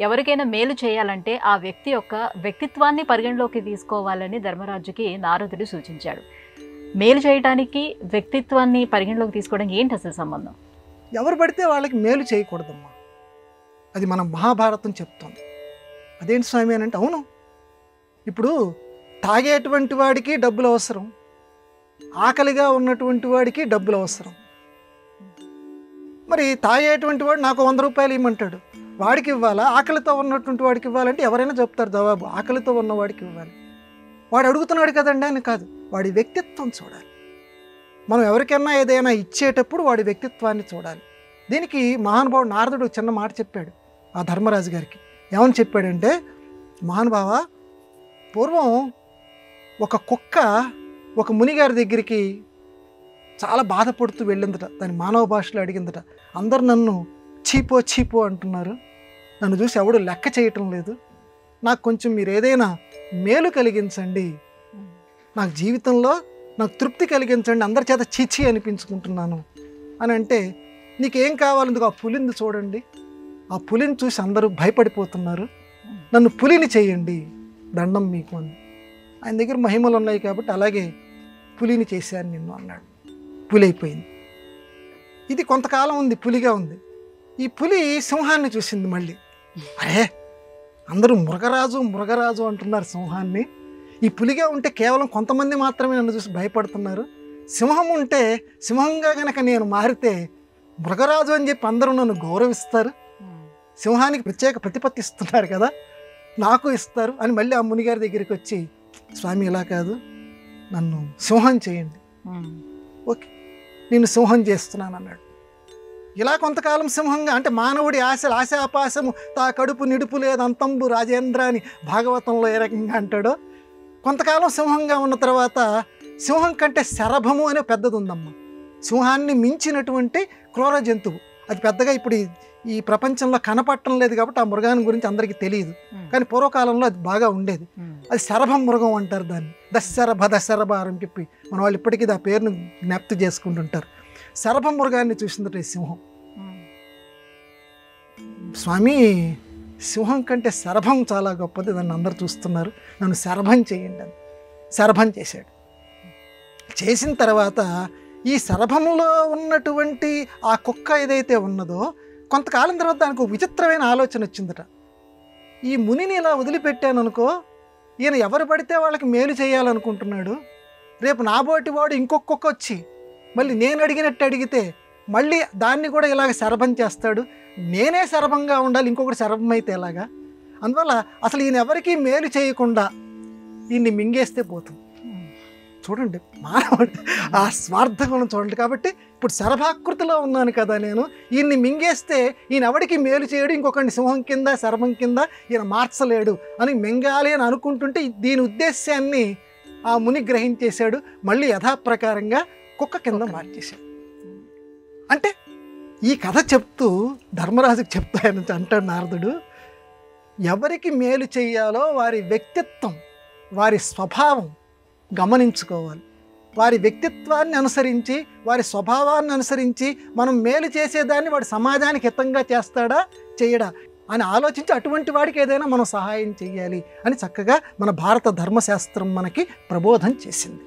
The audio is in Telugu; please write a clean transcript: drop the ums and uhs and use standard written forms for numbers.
ఎవరికైనా మేలు చేయాలంటే ఆ వ్యక్తి యొక్క వ్యక్తిత్వాన్ని పరిగణలోకి తీసుకోవాలని ధర్మరాజుకి నారదుడు సూచించాడు. మేలు చేయటానికి వ్యక్తిత్వాన్ని పరిగణలోకి తీసుకోవడానికి ఏంటి అసలు సంబంధం? ఎవరు పడితే వాళ్ళకి మేలు చేయకూడదమ్మా. అది మన మహాభారతం చెప్తుంది. అదేంటి స్వామి అని అంటే, అవును, ఇప్పుడు తాగేటువంటి వాడికి డబ్బులు అవసరం, ఆకలిగా ఉన్నటువంటి వాడికి డబ్బులు అవసరం. మరి తాగేటువంటి వాడు నాకు 100 రూపాయలు ఇవ్వమంటాడు, వాడికి ఇవ్వాలా? ఆకలితో ఉన్నటువంటి వాడికి ఇవ్వాలంటే ఎవరైనా చెప్తారు జవాబు, ఆకలితో ఉన్నవాడికి ఇవ్వాలి. వాడు అడుగుతున్నాడు కదండి అని కాదు, వాడి వ్యక్తిత్వం చూడాలి. మనం ఎవరికైనా ఏదైనా ఇచ్చేటప్పుడు వాడి వ్యక్తిత్వాన్ని చూడాలి. దీనికి మహానుభావుడు నారదుడు చిన్న మాట చెప్పాడు ఆ ధర్మరాజు గారికి. ఏమని చెప్పాడంటే, మహానుభావ, పూర్వం ఒక కుక్క ఒక మునిగారి దగ్గరికి చాలా బాధపడుతూ వెళ్ళిందట. దాని మానవ భాషలో అడిగిందట, అందరు నన్ను చీపో చీపో అంటున్నారు, నన్ను చూసి ఎవడు లెక్క చేయటం లేదు, నాకు కొంచెం మీరు ఏదైనా మేలు కలిగించండి, నాకు జీవితంలో నాకు తృప్తి కలిగించండి, అందరి చేత చీచి అనిపించుకుంటున్నాను అని అంటే, నీకేం కావాలందుకు ఆ పులిని చూడండి, ఆ పులిని చూసి అందరూ భయపడిపోతున్నారు, నన్ను పులిని చేయండి, దండం మీకు అని. ఆయన దగ్గర మహిమలు ఉన్నాయి కాబట్టి అలాగే పులిని చేశాను నిన్ను అన్నాడు. పులి అయిపోయింది. ఇది కొంతకాలం ఉంది, పులిగా ఉంది. ఈ పులి సింహాన్ని చూసింది మళ్ళీ. అరే, అందరూ మృగరాజు మృగరాజు అంటున్నారు సింహాన్ని, ఈ పులిగా ఉంటే కేవలం కొంతమంది మాత్రమే నన్ను చూసి భయపడుతున్నారు, సింహం ఉంటే సింహంగా కనుక నేను మారితే మృగరాజు అని చెప్పి అందరూ నన్ను గౌరవిస్తారు, సింహానికి ప్రత్యేక ప్రతిపత్తి ఇస్తున్నారు కదా, నాకు ఇస్తారు అని మళ్ళీ ఆ మునిగారి దగ్గరికి వచ్చి, స్వామి ఇలా కాదు, నన్ను సింహం చేయండి, ఓకే నేను సింహం చేస్తున్నాను అన్నాడు. ఇలా కొంతకాలం సింహంగా, అంటే మానవుడి ఆశలు ఆశాపాశము తా కడుపు నిడుపు లేదంతంబు రాజేంద్ర అని భాగవతంలో ఏ రకంగా అంటాడో, కొంతకాలం సింహంగా ఉన్న తర్వాత సింహం కంటే శరభము అనే పెద్దది ఉందమ్మా. సింహాన్ని మించినటువంటి క్రూర జంతువు అది. పెద్దగా ఇప్పుడు ఈ ప్రపంచంలో కనపడటం లేదు కాబట్టి ఆ మృగాన్ని గురించి అందరికీ తెలియదు, కానీ పూర్వకాలంలో అది బాగా ఉండేది. అది శరభం మృగం అంటారు దాన్ని, దశరభ అని చెప్పి మన వాళ్ళు ఇప్పటికీ ఆ పేరును జ్ఞప్తి చేసుకుంటుంటారు. శరభం మృగాన్ని చూసిందట ఈ సింహం. స్వామి, సింహం కంటే శరభం చాలా గొప్పది, దాన్ని అందరు చూస్తున్నారు, నన్ను శరభం చేయండి అని శరభం చేశాడు. చేసిన తర్వాత ఈ శరభంలో ఉన్నటువంటి ఆ కుక్క ఏదైతే ఉన్నదో, కొంతకాలం తర్వాత దానికి ఒక విచిత్రమైన ఆలోచన వచ్చిందట. ఈ మునిని ఇలా వదిలిపెట్టాను అనుకో, ఈయన ఎవరు పడితే వాళ్ళకి మేలు చేయాలనుకుంటున్నాడు, రేపు నాబోటి వాడు ఇంకొక వచ్చి మళ్ళీ నేను అడిగినట్టు అడిగితే మళ్ళీ దాన్ని కూడా ఇలాగ శరభం చేస్తాడు, నేనే శరభంగా ఉండాలి, ఇంకొకటి శరభం అయితే ఎలాగా, అందువల్ల అసలు ఈయన ఎవరికీ మేలు చేయకుండా ఈయన్ని మింగేస్తే పోతుంది. చూడండి మానవుడు ఆ స్వార్థ గుణం చూడండి. కాబట్టి ఇప్పుడు శరభాకృతిలో ఉన్నాను కదా నేను, ఈయన్ని మింగేస్తే ఈయన ఎవడికి మేలు చేయడు, ఇంకొకరిని సింహం కింద శరభం కింద ఈయన మార్చలేడు అని మింగాలి అని అనుకుంటుంటే దీని ఉద్దేశాన్ని ఆ ముని గ్రహించేశాడు, మళ్ళీ యథాప్రకారంగా కుక్క కింద మార్చేశాడు. అంటే ఈ కథ చెప్తూ ధర్మరాజుకి చెప్తా అంటాడు నారదుడు, ఎవరికి మేలు చేయాలో వారి వ్యక్తిత్వం వారి స్వభావం గమనించుకోవాలి. వారి వ్యక్తిత్వాన్ని అనుసరించి వారి స్వభావాన్ని అనుసరించి మనం మేలు చేసేదాన్ని వాడు సమాజానికి హితంగా చేస్తాడా చేయడా అని ఆలోచించి అటువంటి వాడికి ఏదైనా మనం సహాయం చేయాలి అని చక్కగా మన భారత ధర్మశాస్త్రం మనకి ప్రబోధం చేసింది.